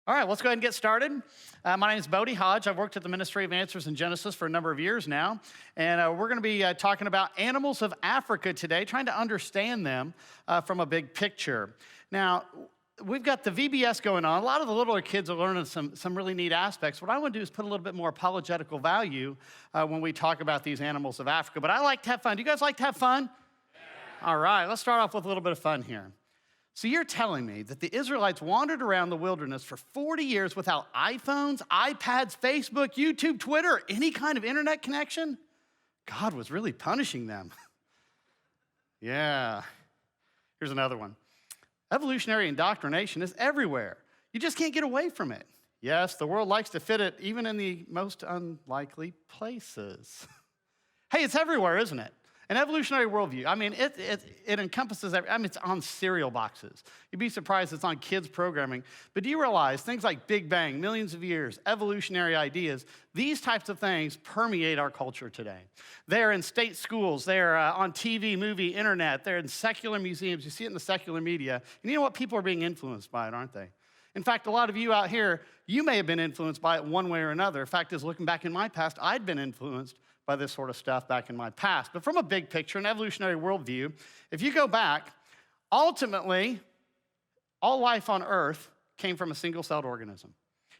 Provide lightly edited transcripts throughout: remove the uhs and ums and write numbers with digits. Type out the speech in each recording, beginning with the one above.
All right, let's go ahead and get started. My name is Bodie Hodge. I've worked at the Ministry of Answers in Genesis for a number of years now. And we're going to be talking about animals of Africa today, trying to understand them from a big picture. Now, we've got the VBS going on. A lot of the littler kids are learning some really neat aspects. What I want to do is put a little bit more apologetical value when we talk about these animals of Africa. But I like to have fun. Do you guys like to have fun? Yeah. All right, let's start off with a little bit of fun here. So you're telling me that the Israelites wandered around the wilderness for 40 years without iPhones, iPads, Facebook, YouTube, Twitter, or any kind of internet connection? God was really punishing them. Yeah. Here's another one. Evolutionary indoctrination is everywhere. You just can't get away from it. Yes, the world likes to fit it even in the most unlikely places. Hey, it's everywhere, isn't it? An evolutionary worldview, I mean, it encompasses, it's on cereal boxes. You'd be surprised it's on kids' programming. But do you realize things like Big Bang, millions of years, evolutionary ideas, these types of things permeate our culture today. They're in state schools, they're on TV, movie, internet, they're in secular museums. You see it in the secular media. And you know what? People are being influenced by it, aren't they? In fact, a lot of you out here, you may have been influenced by it one way or another. The fact is, looking back in my past, I'd been influenced by this sort of stuff back in my past. But from a big picture, an evolutionary worldview, if you go back, ultimately, all life on Earth came from a single-celled organism.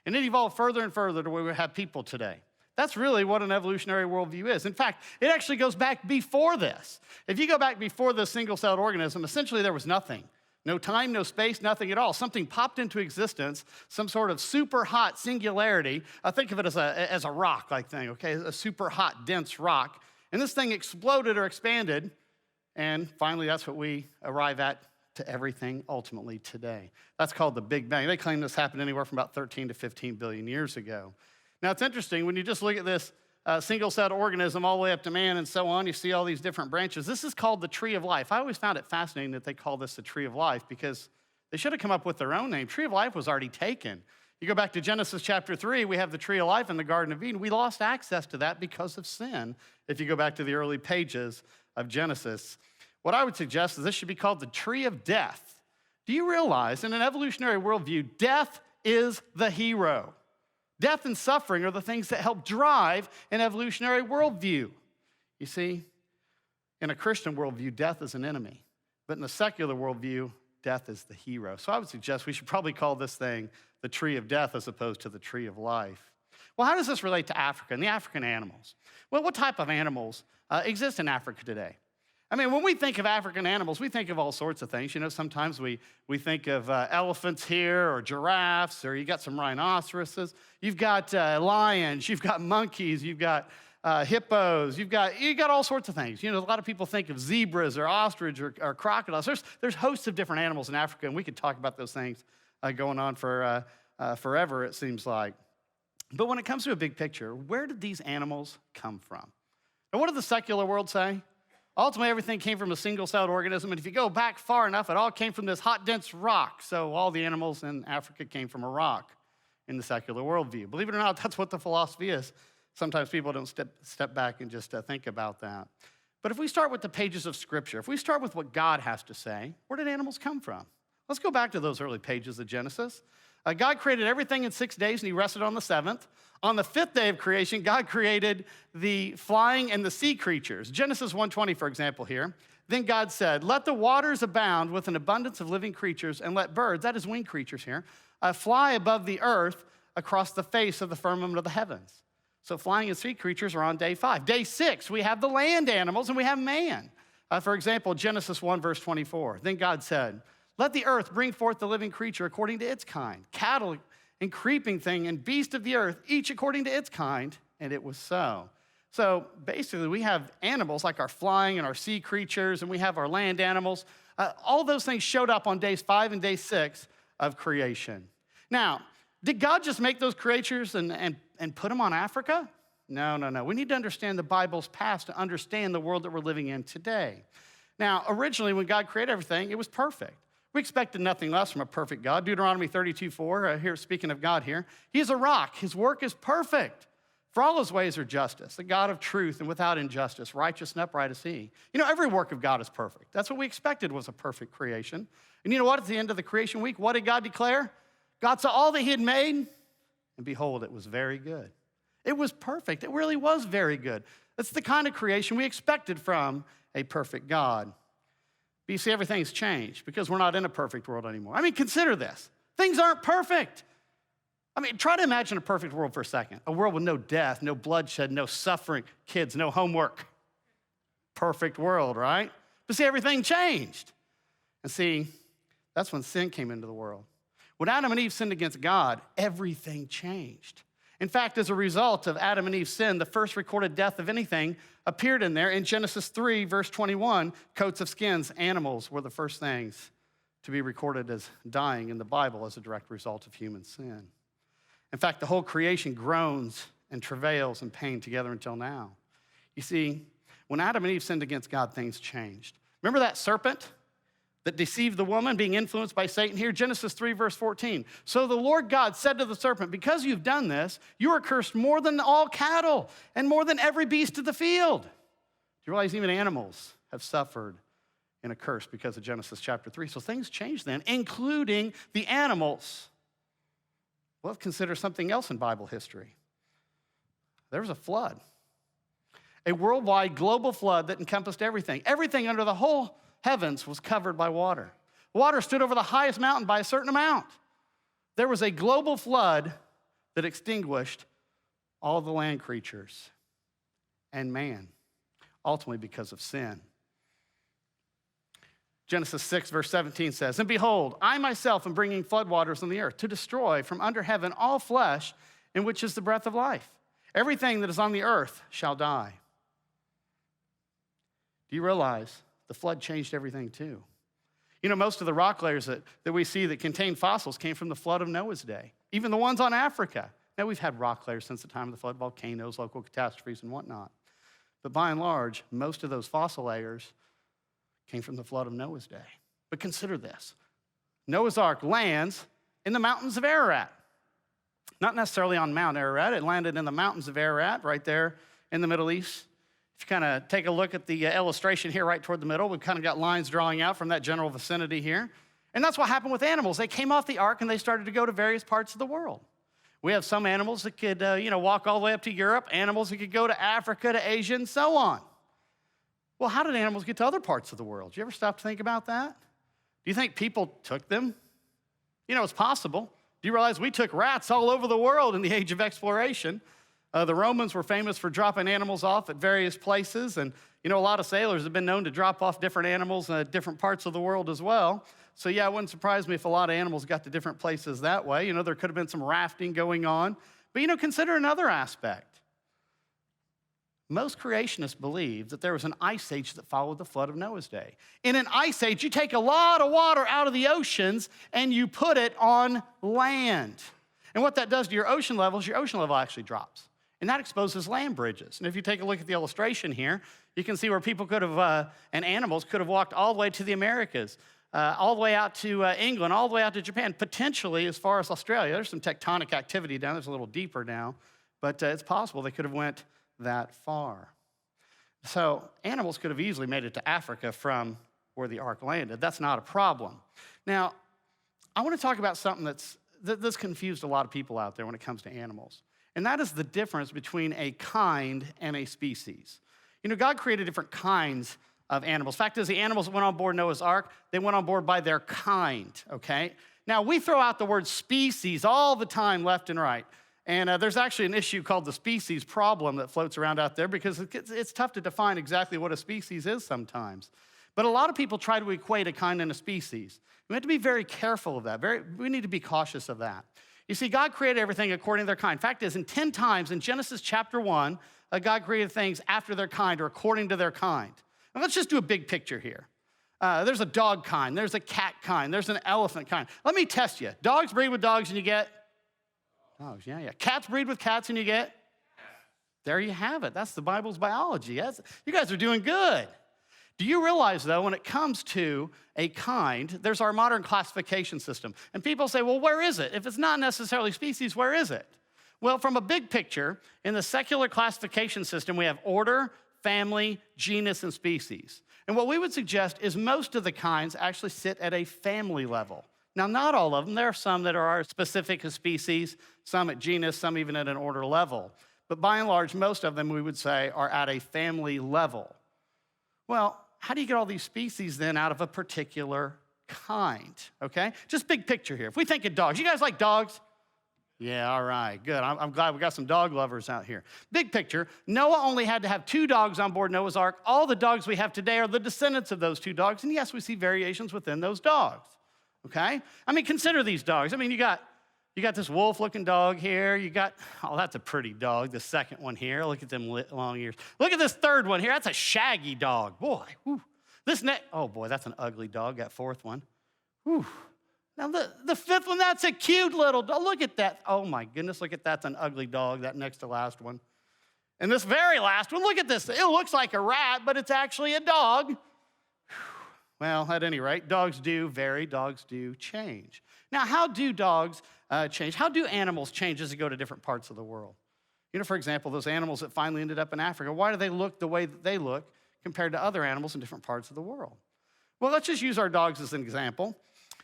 And it evolved further and further to where we have people today. That's really what an evolutionary worldview is. In fact, it actually goes back before this. If you go back before the single-celled organism, essentially there was nothing. No time, no space, nothing at all. Something popped into existence, some sort of super hot singularity. I think of it as a rock-like thing, okay? A super hot, dense rock. And this thing exploded or expanded, and finally that's what we arrive at to everything ultimately today. That's called the Big Bang. They claim this happened anywhere from about 13 to 15 billion years ago. Now, it's interesting, when you just look at this single-celled organism all the way up to man and so on, you see all these different branches. This is called the tree of life. I always found it fascinating that they call this the tree of life because they should have come up with their own name. Tree of life was already taken. You go back to Genesis chapter 3, we have the tree of life in the Garden of Eden. We lost access to that because of sin, if you go back to the early pages of Genesis. What I would suggest is this should be called the tree of death. Do you realize in an evolutionary worldview, death is the hero? Death and suffering are the things that help drive an evolutionary worldview. You see, in a Christian worldview, death is an enemy. But in the secular worldview, death is the hero. So I would suggest we should probably call this thing the tree of death as opposed to the tree of life. Well, how does this relate to Africa and the African animals? Well, what type of animals exist in Africa today? I mean, when we think of African animals, we think of all sorts of things. You know, sometimes we think of elephants here or giraffes, or you got some rhinoceroses. You've got lions, you've got monkeys, you've got hippos, you got all sorts of things. You know, a lot of people think of zebras or ostrich or crocodiles. There's hosts of different animals in Africa, and we could talk about those things going on for forever, it seems like. But when it comes to a big picture, where did these animals come from? And what did the secular world say? Ultimately, everything came from a single-celled organism, and if you go back far enough, it all came from this hot, dense rock. So all the animals in Africa came from a rock in the secular worldview. Believe it or not, that's what the philosophy is. Sometimes people don't step back and just think about that. But if we start with the pages of Scripture, if we start with what God has to say, where did animals come from? Let's go back to those early pages of Genesis. God created everything in 6 days, and he rested on the seventh. On the fifth day of creation, God created the flying and the sea creatures. Genesis 1:20, for example, here. Then God said, "Let the waters abound with an abundance of living creatures, and let birds," that is winged creatures here, "fly above the earth across the face of the firmament of the heavens." So flying and sea creatures are on day 5. Day 6, we have the land animals, and we have man. For example, Genesis 1, verse 24. Then God said, "Let the earth bring forth the living creature according to its kind, cattle and creeping thing and beast of the earth, each according to its kind," and it was so. So basically, we have animals like our flying and our sea creatures, and we have our land animals. All those things showed up on days 5 and day 6 of creation. Now, did God just make those creatures and put them on Africa? No. We need to understand the Bible's past to understand the world that we're living in today. Now, originally, when God created everything, it was perfect. We expected nothing less from a perfect God. Deuteronomy 32:4, here speaking of God here, he is a rock. His work is perfect. For all his ways are justice, the God of truth and without injustice, righteous and upright is he. You know, every work of God is perfect. That's what we expected was a perfect creation. And you know what? At the end of the creation week, what did God declare? God saw all that he had made, and behold, it was very good. It was perfect. It really was very good. That's the kind of creation we expected from a perfect God. But you see, everything's changed because we're not in a perfect world anymore. I mean, consider this. Things aren't perfect. I mean, try to imagine a perfect world for a second. A world with no death, no bloodshed, no suffering, kids, no homework. Perfect world, right? But see, everything changed. And see, that's when sin came into the world. When Adam and Eve sinned against God, everything changed. In fact, as a result of Adam and Eve's sin, the first recorded death of anything appeared in there. In Genesis 3, verse 21, coats of skins, animals were the first things to be recorded as dying in the Bible as a direct result of human sin. In fact, the whole creation groans and travails in pain together until now. You see, when Adam and Eve sinned against God, things changed. Remember that serpent that deceived the woman, being influenced by Satan here? Genesis 3, verse 14. So the Lord God said to the serpent, because you've done this, you are cursed more than all cattle and more than every beast of the field. Do you realize even animals have suffered in a curse because of Genesis chapter 3? So things changed then, including the animals. Well, consider something else in Bible history. There was a flood, a worldwide global flood that encompassed everything. Everything under the whole heavens was covered by water. Water stood over the highest mountain by a certain amount. There was a global flood that extinguished all the land creatures and man, ultimately because of sin. Genesis 6, verse 17 says, and behold, I myself am bringing floodwaters on the earth to destroy from under heaven all flesh in which is the breath of life. Everything that is on the earth shall die. Do you realize the flood changed everything too? You know, most of the rock layers that we see that contain fossils came from the flood of Noah's day, even the ones on Africa. Now, we've had rock layers since the time of the flood, volcanoes, local catastrophes, and whatnot. But by and large, most of those fossil layers came from the flood of Noah's day. But consider this. Noah's Ark lands in the mountains of Ararat. Not necessarily on Mount Ararat. It landed in the mountains of Ararat right there in the Middle East. If you kind of take a look at the illustration here right toward the middle, we've kind of got lines drawing out from that general vicinity here. And that's what happened with animals. They came off the ark and they started to go to various parts of the world. We have some animals that could walk all the way up to Europe, animals that could go to Africa, to Asia, and so on. Well, how did animals get to other parts of the world? Do you ever stop to think about that? Do you think people took them? You know, it's possible. Do you realize we took rats all over the world in the age of exploration? The Romans were famous for dropping animals off at various places, and you know, a lot of sailors have been known to drop off different animals in different parts of the world as well. So yeah, it wouldn't surprise me if a lot of animals got to different places that way. You know, there could have been some rafting going on. But you know, consider another aspect. Most creationists believe that there was an ice age that followed the flood of Noah's day. In an ice age, you take a lot of water out of the oceans and you put it on land. And what that does to your ocean level actually drops. And that exposes land bridges. And if you take a look at the illustration here, you can see where people could have, and animals could have walked all the way to the Americas, all the way out to England, all the way out to Japan, potentially as far as Australia. There's some tectonic activity down there. It's a little deeper now. But it's possible they could have went that far. So animals could have easily made it to Africa from where the ark landed. That's not a problem. Now, I want to talk about something that's confused a lot of people out there when it comes to animals. And that is the difference between a kind and a species. You know, God created different kinds of animals. Fact is, the animals that went on board Noah's Ark, they went on board by their kind, okay? Now, we throw out the word species all the time, left and right. And there's actually an issue called the species problem that floats around out there because it's tough to define exactly what a species is sometimes. But a lot of people try to equate a kind and a species. We have to be very careful of that. We need to be cautious of that. You see, God created everything according to their kind. Fact is, in 10 times in Genesis chapter 1, God created things after their kind or according to their kind. Now, let's just do a big picture here. There's a dog kind. There's a cat kind. There's an elephant kind. Let me test you. Dogs breed with dogs and you get? Dogs, yeah. Cats breed with cats and you get? There you have it. That's the Bible's biology. You guys are doing good. Do you realize, though, when it comes to a kind, there's our modern classification system. And people say, well, where is it? If it's not necessarily species, where is it? Well, from a big picture, in the secular classification system, we have order, family, genus, and species. And what we would suggest is most of the kinds actually sit at a family level. Now, not all of them. There are some that are specific to species, some at genus, some even at an order level. But by and large, most of them, we would say, are at a family level. Well, how do you get all these species then out of a particular kind, okay? Just big picture here. If we think of dogs, you guys like dogs? Yeah, all right, good. I'm glad we got some dog lovers out here. Big picture, Noah only had to have 2 dogs on board Noah's Ark. All the dogs we have today are the descendants of those 2 dogs. And yes, we see variations within those dogs, okay? I mean, consider these dogs. I mean, you got this wolf-looking dog here. Oh, that's a pretty dog, the second one here. Look at them long ears. Look at this third one here. That's a shaggy dog. Boy, whew. Oh boy, that's an ugly dog, that fourth one. Whew. Now, the fifth one, that's a cute little dog. Look at that. Oh, my goodness, look at that. That's an ugly dog, that next to last one. And this very last one, look at this. It looks like a rat, but it's actually a dog. Well, at any rate, dogs do vary. Dogs do change. Now, how do dogs change? How do animals change as they go to different parts of the world? You know, for example, those animals that finally ended up in Africa, why do they look the way that they look compared to other animals in different parts of the world? Well, let's just use our dogs as an example.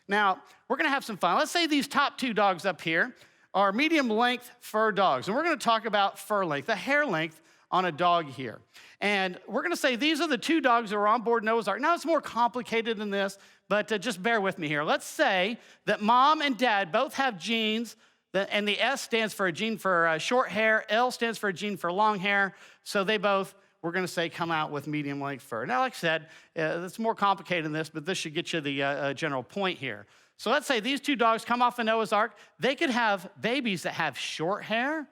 Now, we're going to have some fun. Let's say these top 2 dogs up here are medium-length fur dogs. And we're going to talk about fur length, the hair length on a dog here. And we're going to say these are the 2 dogs that are on board Noah's Ark. Now, it's more complicated than this, but just bear with me here. Let's say that mom and dad both have genes, and the S stands for a gene for short hair, L stands for a gene for long hair, so they both, we're going to say, come out with medium-length fur. Now, like I said, it's more complicated than this, but this should get you the general point here. So let's say these 2 dogs come off of Noah's Ark. They could have babies that have short hair,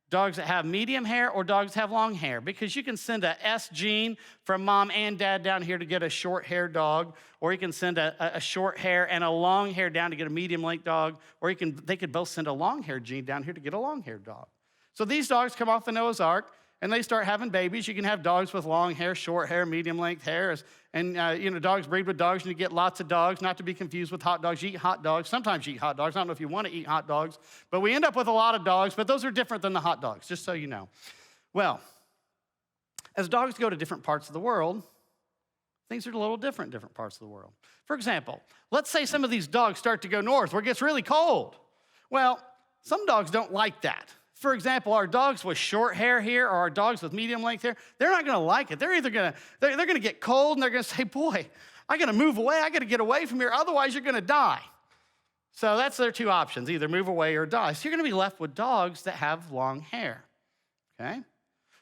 dogs that have medium hair, or dogs that have long hair, because you can send a S gene from mom and dad down here to get a short-haired dog, or you can send a short hair and a long hair down to get a medium-length dog, or they could both send a long-haired gene down here to get a long-haired dog. So these dogs come off the Noah's Ark, and they start having babies. You can have dogs with long hair, short hair, medium-length hair. And, dogs breed with dogs, and you get lots of dogs, not to be confused with hot dogs. You eat hot dogs. Sometimes you eat hot dogs. I don't know if you want to eat hot dogs, but we end up with a lot of dogs, but those are different than the hot dogs, just so you know. Well, as dogs go to different parts of the world, things are a little different in different parts of the world. For example, let's say some of these dogs start to go north where it gets really cold. Well, some dogs don't like that. For example, our dogs with short hair here or our dogs with medium length hair, they're not going to like it. They're either going to get cold and they're going to say, boy, I got to move away. I got to get away from here. Otherwise, you're going to die. So that's their 2 options, either move away or die. So you're going to be left with dogs that have long hair, okay?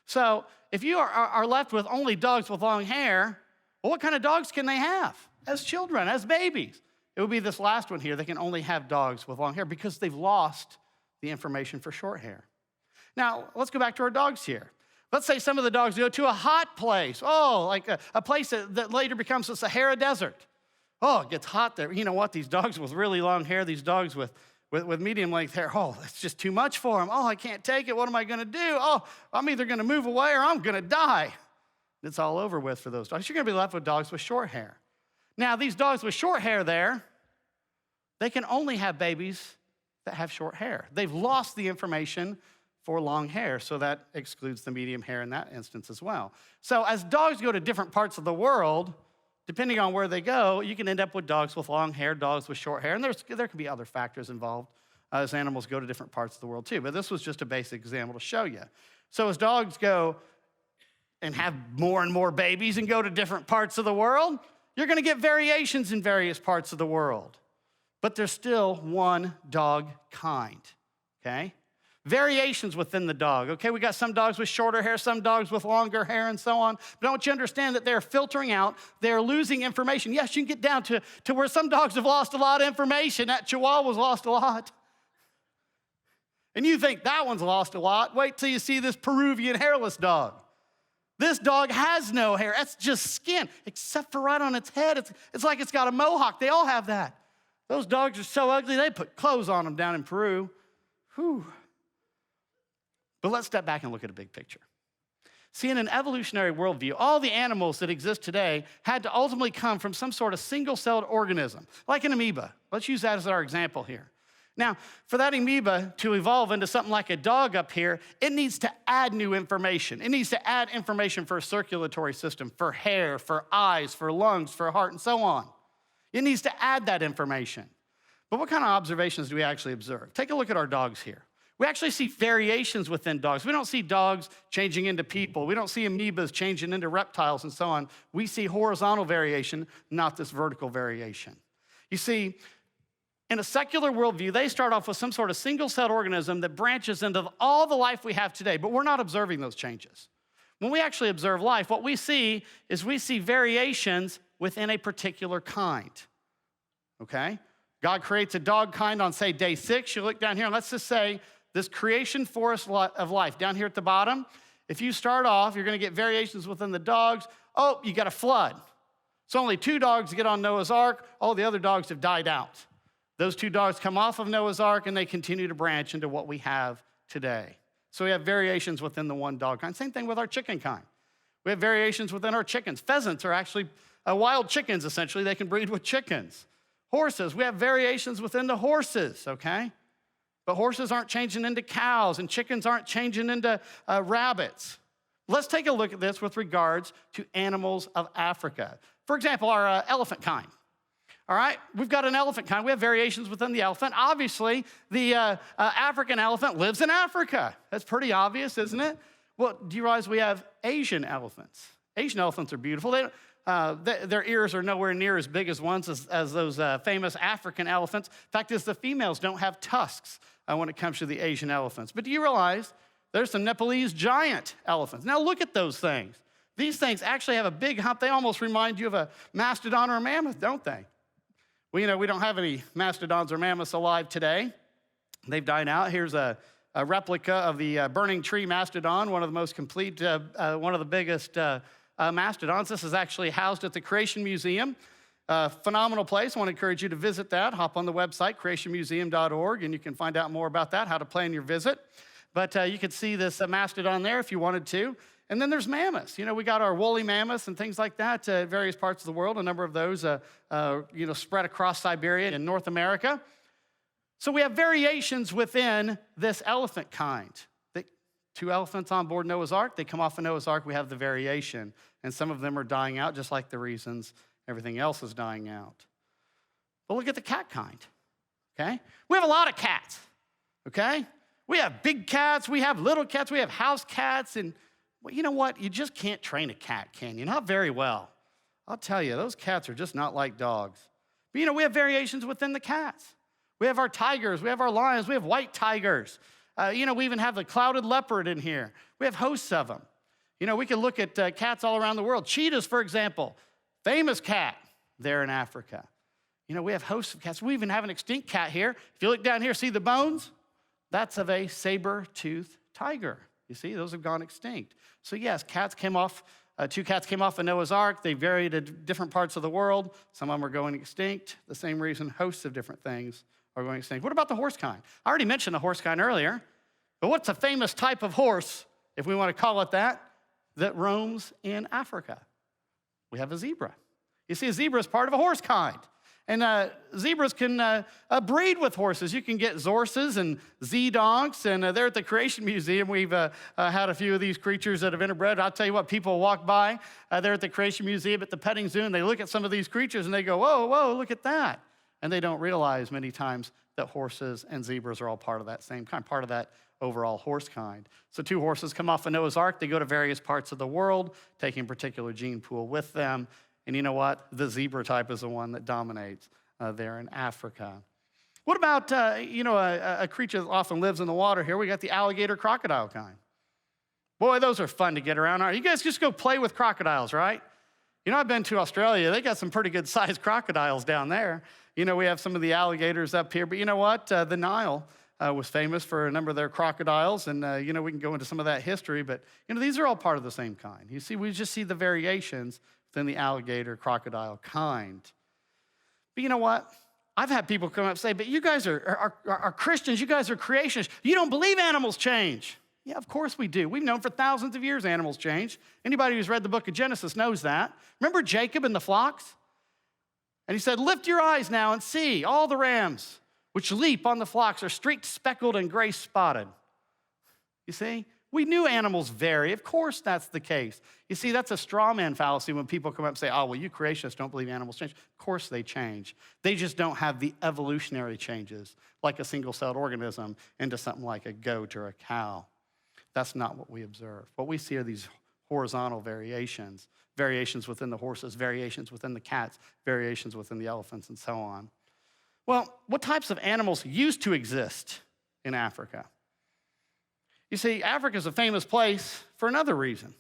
So if you are left with only dogs with long hair, well, what kind of dogs can they have as children, as babies? It would be this last one here. They can only have dogs with long hair because they've lost the information for short hair. Now, let's go back to our dogs here. Let's say some of the dogs go to a hot place. Oh, like a place that later becomes the Sahara Desert. Oh, it gets hot there. You know what? These dogs with really long hair, these dogs with medium-length hair, oh, it's just too much for them. Oh, I can't take it. What am I going to do? Oh, I'm either going to move away or I'm going to die. It's all over with for those dogs. You're going to be left with dogs with short hair. Now, these dogs with short hair there, they can only have babies that have short hair. They've lost the information for long hair, so that excludes the medium hair in that instance as well. So as dogs go to different parts of the world, depending on where they go, you can end up with dogs with long hair, dogs with short hair, and there can be other factors involved as animals go to different parts of the world too. But this was just a basic example to show you. So as dogs go and have more and more babies and go to different parts of the world, you're going to get variations in various parts of the world. But there's still one dog kind, okay? Variations within the dog, okay? We got some dogs with shorter hair, some dogs with longer hair, and so on. But I want you to understand that they're filtering out, they're losing information. Yes, you can get down to where some dogs have lost a lot of information. That Chihuahua's lost a lot. And you think that one's lost a lot. Wait till you see this Peruvian hairless dog. This dog has no hair. That's just skin, except for right on its head. It's like it's got a mohawk. They all have that. Those dogs are so ugly, they put clothes on them down in Peru. Whew. But let's step back and look at a big picture. See, in an evolutionary worldview, all the animals that exist today had to ultimately come from some sort of single-celled organism, like an amoeba. Let's use that as our example here. Now, for that amoeba to evolve into something like a dog up here, it needs to add new information. It needs to add information for a circulatory system, for hair, for eyes, for lungs, for heart, and so on. It needs to add that information. But what kind of observations do we actually observe? Take a look at our dogs here. We actually see variations within dogs. We don't see dogs changing into people. We don't see amoebas changing into reptiles and so on. We see horizontal variation, not this vertical variation. You see, in a secular worldview, they start off with some sort of single-celled organism that branches into all the life we have today, but we're not observing those changes. When we actually observe life, what we see is we see variations within a particular kind, okay? God creates a dog kind on, say, day 6. You look down here, and let's just say this creation forest of life down here at the bottom. If you start off, you're going to get variations within the dogs. Oh, you got a flood. So only 2 dogs get on Noah's Ark. All the other dogs have died out. Those 2 dogs come off of Noah's Ark, and they continue to branch into what we have today. So we have variations within the one dog kind. Same thing with our chicken kind. We have variations within our chickens. Pheasants are actually wild chickens, essentially. They can breed with chickens. Horses, we have variations within the horses, okay? But horses aren't changing into cows, and chickens aren't changing into rabbits. Let's take a look at this with regards to animals of Africa. For example, our elephant kind. All right, we've got an elephant kind. We have variations within the elephant. Obviously, the African elephant lives in Africa. That's pretty obvious, isn't it? Well, do you realize we have Asian elephants? Asian elephants are beautiful. Their ears are nowhere near as big as ones as those famous African elephants. Fact is, the females don't have tusks when it comes to the Asian elephants. But do you realize there's some Nepalese giant elephants? Now look at those things. These things actually have a big hump. They almost remind you of a mastodon or a mammoth, don't they? Well, we don't have any mastodons or mammoths alive today. They've died out. Here's a replica of the burning tree mastodon, one of the most complete, one of the biggest mastodons. This is actually housed at the Creation Museum. Phenomenal place. I want to encourage you to visit that. Hop on the website, creationmuseum.org, and you can find out more about that, how to plan your visit. But you could see this mastodon there if you wanted to. And then there's mammoths. We got our woolly mammoths and things like that in various parts of the world. A number of those, spread across Siberia and North America. So we have variations within this elephant kind. 2 elephants on board Noah's Ark. They come off of Noah's Ark. We have the variation. And some of them are dying out, just like the reasons everything else is dying out. But look at the cat kind, okay? We have a lot of cats, okay? We have big cats. We have little cats. We have house cats. And well, you know what? You just can't train a cat, can you? Not very well. I'll tell you, those cats are just not like dogs. But, we have variations within the cats. We have our tigers. We have our lions. We have white tigers. We even have the clouded leopard in here. We have hosts of them. We can look at cats all around the world. Cheetahs, for example, famous cat there in Africa. We have hosts of cats. We even have an extinct cat here. If you look down here, see the bones? That's of a saber-toothed tiger. You see, those have gone extinct. So yes, 2 cats came off of Noah's Ark. They varied at different parts of the world. Some of them are going extinct. The same reason hosts of different things are going extinct. What about the horse kind? I already mentioned the horse kind earlier, but what's a famous type of horse, if we want to call it that roams in Africa? We have a zebra. You see, a zebra is part of a horse kind. And zebras can breed with horses. You can get Zorses and Z-donks, and there at the Creation Museum, we've had a few of these creatures that have interbred. I'll tell you what, people walk by there at the Creation Museum at the petting zoo, and they look at some of these creatures, and they go, whoa, look at that. And they don't realize many times that horses and zebras are all part of that same kind, part of that overall horse kind. So 2 horses come off of Noah's Ark. They go to various parts of the world, taking a particular gene pool with them. And you know what? The zebra type is the one that dominates there in Africa. What about, a creature that often lives in the water here? We got the alligator crocodile kind. Boy, those are fun to get around. All right, you guys just go play with crocodiles, right? I've been to Australia. They got some pretty good sized crocodiles down there. We have some of the alligators up here. But you know what? The Nile was famous for a number of their crocodiles. And, we can go into some of that history. But, these are all part of the same kind. You see, we just see the variations within the alligator crocodile kind. But you know what? I've had people come up and say, but you guys are Christians. You guys are creationists. You don't believe animals change. Yeah, of course we do. We've known for thousands of years animals change. Anybody who's read the book of Genesis knows that. Remember Jacob and the flocks? And he said, lift your eyes now and see all the rams which leap on the flocks are streaked, speckled, and gray spotted. You see, We knew animals vary. Of course that's the case. You see, that's a straw man fallacy when people come up and say, oh, well, you creationists don't believe animals change. Of course they change. They just don't have the evolutionary changes like a single-celled organism into something like a goat or a cow. That's not what we observe. What we see are these horizontal variations, variations within the horses, variations within the cats, variations within the elephants, and so on. Well, what types of animals used to exist in Africa? You see, Africa is a famous place for another reason.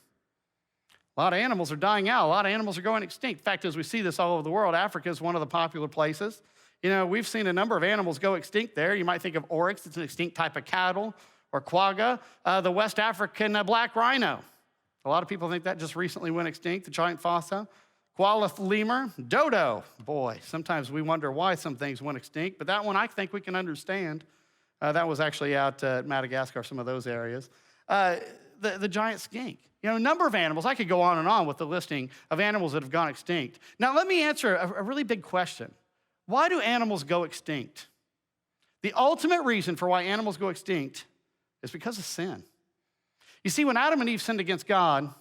A lot of animals are dying out. A lot of animals are going extinct. In fact, as we see this all over the world, Africa is one of the popular places. You know, we've seen a number of animals go extinct there. You might think of oryx, it's an extinct type of cattle, or quagga, the West African black rhino. A lot of people think that just recently went extinct, the giant fossa. Koala lemur, dodo. Boy, sometimes we wonder why some things went extinct, but that one I think we can understand. That was actually out at Madagascar, some of those areas. The giant skink. You know, a number of animals. I could go on and on with the listing of animals that have gone extinct. Now, let me answer a really big question. Why do animals go extinct? The ultimate reason for why animals go extinct is because of sin. You see, when Adam and Eve sinned against God,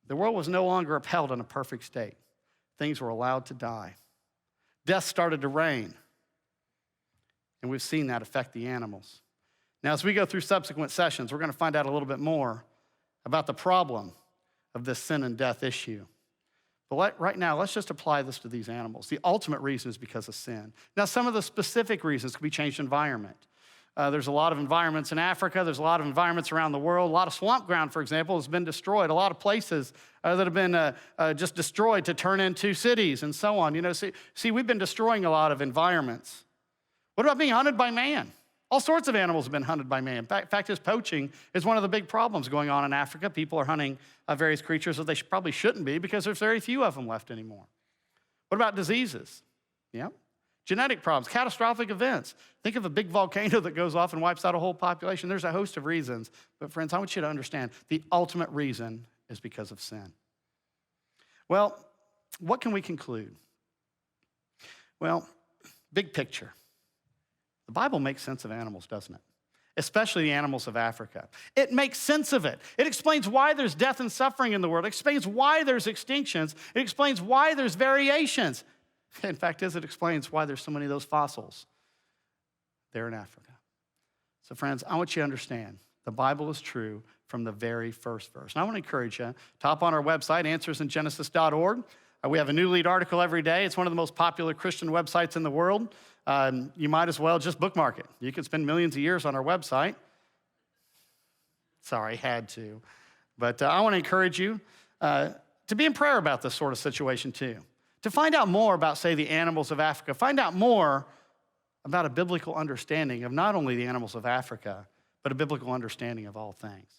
the world was no longer upheld in a perfect state. Things were allowed to die. Death started to reign. And we've seen that affect the animals. Now, as we go through subsequent sessions, we're going to find out a little bit more about the problem of this sin and death issue. But right now, let's just apply this to these animals. The ultimate reason is because of sin. Now, some of the specific reasons could be changed environment. There's a lot of environments in Africa. There's a lot of environments around the world. A lot of swamp ground, for example, has been destroyed. A lot of places that have been just destroyed to turn into cities and so on. You know, see, we've been destroying a lot of environments. What about being hunted by man? All sorts of animals have been hunted by man. In fact, poaching is one of the big problems going on in Africa. People are hunting various creatures that they probably shouldn't be because there's very few of them left anymore. What about diseases? Yeah. Genetic problems, catastrophic events. Think of a big volcano that goes off and wipes out a whole population. There's a host of reasons. But friends, I want you to understand the ultimate reason is because of sin. Well, what can we conclude? Well, big picture. The Bible makes sense of animals, doesn't it? Especially the animals of Africa. It makes sense of it. It explains why there's death and suffering in the world. It explains why there's extinctions. It explains why there's variations. In fact, it explains why there's so many of those fossils there in Africa. So friends, I want you to understand the Bible is true from the very first verse. And I want to encourage you to hop on our website, answersingenesis.org. We have a new lead article every day. It's one of the most popular Christian websites in the world. You might as well just bookmark it. You could spend millions of years on our website. Sorry, had to. But I want to encourage you to be in prayer about this sort of situation too. To find out more about, say, the animals of Africa. Find out more about a biblical understanding of not only the animals of Africa, but a biblical understanding of all things.